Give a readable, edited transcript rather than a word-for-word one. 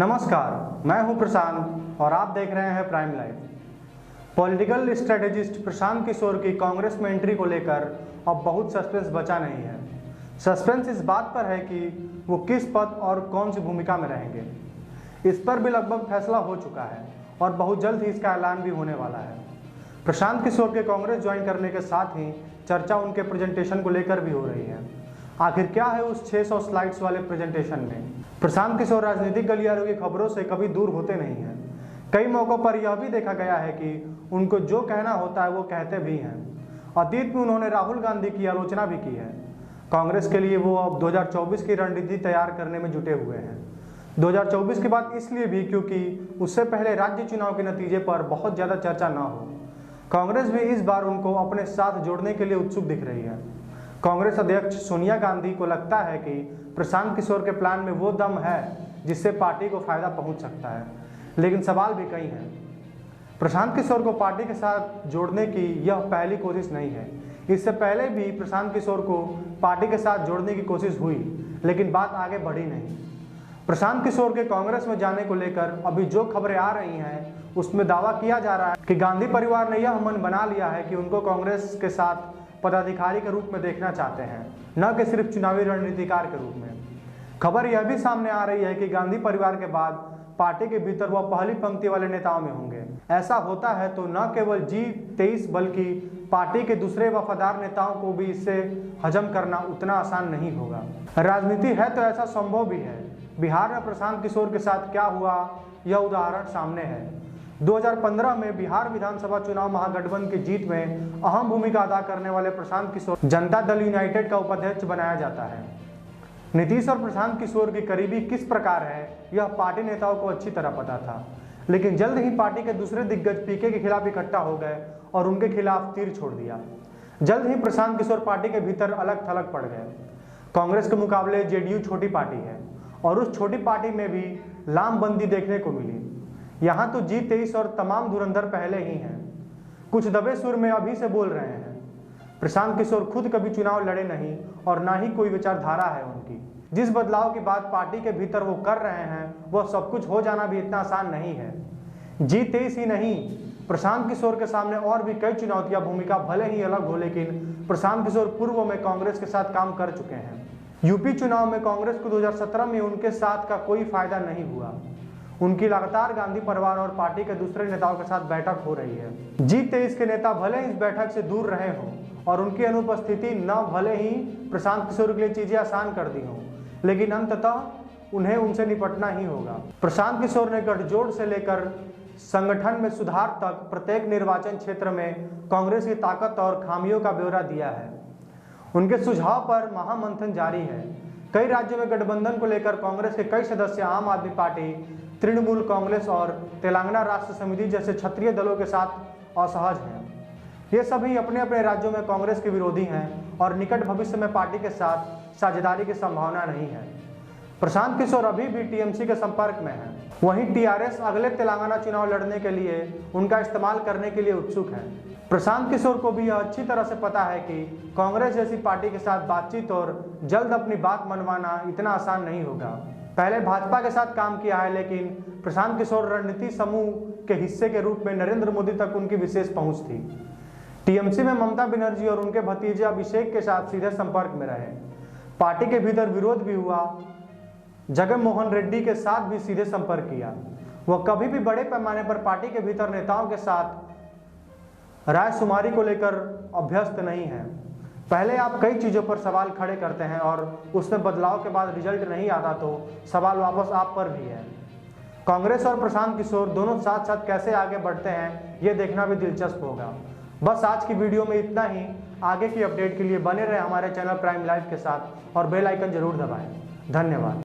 नमस्कार, मैं हूं प्रशांत और आप देख रहे हैं prime live. Political strategist Prashant Kishor की कांग्रेस में एंट्री को लेकर अब बहुत सस्पेंस बचा नहीं है। सस्पेंस इस बात पर है कि वो किस पद और कौन सी भूमिका में रहेंगे। इस पर भी लगभग फैसला हो चुका है और बहुत जल्द ही इसका ऐलान भी होने वाला है। प्रशांत किशोर के कांग्रेस ज्वाइन करने के साथ ही चर्चा उनके प्रेजेंटेशन को लेकर भी हो रही है। आखिर क्या है उस 600 स्लाइड्स वाले प्रेजेंटेशन में? प्रशांत किशोर राजनीतिक गलियारों की खबरों से कभी दूर होते नहीं हैं। कई मौकों पर यह भी देखा गया है कि उनको जो कहना होता है वो कहते भी हैं। अतीत में उन्होंने राहुल गांधी की आलोचना भी की है। कांग्रेस के लिए वो अब 2024 की रणनीति तैयार करने में जुटे हुए हैं। 2024 की बात इसलिए भी क्योंकि उससे पहले राज्य चुनाव के नतीजे पर बहुत ज़्यादा चर्चा न हो। कांग्रेस भी इस बार उनको अपने साथ जोड़ने के लिए उत्सुक दिख रही है। कांग्रेस अध्यक्ष सोनिया गांधी को लगता है कि प्रशांत किशोर के प्लान में वो दम है जिससे पार्टी को फायदा पहुंच सकता है, लेकिन सवाल भी कई हैं। प्रशांत किशोर को पार्टी के साथ जोड़ने की यह पहली कोशिश नहीं है। इससे पहले भी प्रशांत किशोर को पार्टी के साथ जोड़ने की कोशिश हुई, लेकिन बात आगे बढ़ी नहीं। प्रशांत किशोर के कांग्रेस में जाने को लेकर अभी जो खबरें आ रही हैं उसमें दावा किया जा रहा है कि गांधी परिवार ने यह मन बना लिया है कि उनको कांग्रेस के साथ पदाधिकारी के रूप में देखना चाहते हैं, न कि सिर्फ चुनावी रणनीतिकार के रूप में। खबर यह भी सामने आ रही है कि गांधी परिवार के बाद पार्टी के भीतर वह पहली पंक्ति वाले नेताओं में होंगे। ऐसा होता है तो न केवल G23 बल्कि पार्टी के दूसरे वफादार नेताओं को भी इससे हजम करना उतना आसान नहीं होगा। राजनीति है तो ऐसा संभव भी है। बिहार में प्रशांत किशोर के साथ क्या हुआ यह उदाहरण सामने है। 2015 में बिहार विधानसभा चुनाव महागठबंधन की जीत में अहम भूमिका अदा करने वाले प्रशांत किशोर जनता दल यूनाइटेड का उपाध्यक्ष बनाया जाता है। नीतीश और प्रशांत किशोर की करीबी किस प्रकार है यह पार्टी नेताओं को अच्छी तरह पता था, लेकिन जल्द ही पार्टी के दूसरे दिग्गज पीके के खिलाफ इकट्ठा हो गए और उनके खिलाफ तीर छोड़ दिया। जल्द ही प्रशांत किशोर पार्टी के भीतर अलग थलग पड़ गए। कांग्रेस के मुकाबले जेडीयू छोटी पार्टी है और उस छोटी पार्टी में भी लामबंदी देखने को मिली। यहाँ तो G23 और तमाम धुरंधर पहले ही हैं। कुछ दबे सुर में अभी से बोल रहे हैं। प्रशांत किशोर खुद कभी चुनाव लड़े नहीं और ना ही कोई विचारधारा है उनकी। जिस बदलाव की बात पार्टी के भीतर वो कर रहे हैं वह सब कुछ हो जाना भी इतना आसान नहीं है। G23 ही नहीं, प्रशांत किशोर के सामने और भी कई चुनौतियां, भूमिका भले ही अलग हो, लेकिन प्रशांत किशोर पूर्व में कांग्रेस के साथ काम कर चुके हैं। यूपी चुनाव में कांग्रेस को 2017 में उनके साथ का कोई फायदा नहीं हुआ। उनकी लगातार गांधी परिवार और पार्टी के दूसरे नेताओं के साथ बैठक हो रही है। G23 के नेता भले ही इस बैठक से दूर रहे हों और उनकी अनुपस्थिति न भले ही प्रशांत किशोर के लिए चीजें आसान कर दी हों, लेकिन अंततः उन्हें उनसे निपटना ही होगा। प्रशांत किशोर ने गठजोड़ से लेकर संगठन में सुधार तक प्रत्येक निर्वाचन क्षेत्र में कांग्रेस की ताकत और खामियों का ब्यौरा दिया है। उनके सुझाव पर महामंथन जारी है। कई राज्यों में गठबंधन को लेकर कांग्रेस के कई सदस्य आम आदमी पार्टी, तृणमूल कांग्रेस और तेलंगाना राष्ट्र समिति जैसे क्षेत्रीय दलों के साथ असहज हैं। ये सभी अपने अपने राज्यों में कांग्रेस के विरोधी हैं और निकट भविष्य में पार्टी के साथ साझेदारी की संभावना नहीं है। प्रशांत किशोर अभी भी टीएमसी के संपर्क में है। वहीं टीआरएस अगले तेलंगाना चुनाव लड़ने के लिए उनका इस्तेमाल करने के लिए उत्सुक है। प्रशांत किशोर को भी यह अच्छी तरह से पता है कि कांग्रेस जैसी पार्टी के साथ बातचीत और जल्द अपनी बात मनवाना इतना आसान नहीं होगा। पहले भाजपा के साथ काम किया है, लेकिन प्रशांत किशोर रणनीति समूह के हिस्से के रूप में नरेंद्र मोदी तक उनकी विशेष पहुंच थी। टीएमसी में ममता बनर्जी और उनके भतीजे अभिषेक के साथ सीधे संपर्क में रहे। पार्टी के भीतर विरोध भी हुआ। जगन मोहन रेड्डी के साथ भी सीधे संपर्क किया। वह कभी भी बड़े पैमाने पर पार्टी के भीतर नेताओं के साथ रायशुमारी को लेकर अभ्यस्त नहीं है। पहले आप कई चीज़ों पर सवाल खड़े करते हैं और उसमें बदलाव के बाद रिजल्ट नहीं आता तो सवाल वापस आप पर भी है। कांग्रेस और प्रशांत किशोर दोनों साथ साथ कैसे आगे बढ़ते हैं ये देखना भी दिलचस्प होगा। बस आज की वीडियो में इतना ही। आगे की अपडेट के लिए बने रहे हमारे चैनल प्राइम लाइव के साथ और बेल आइकन जरूर दबाएं। धन्यवाद।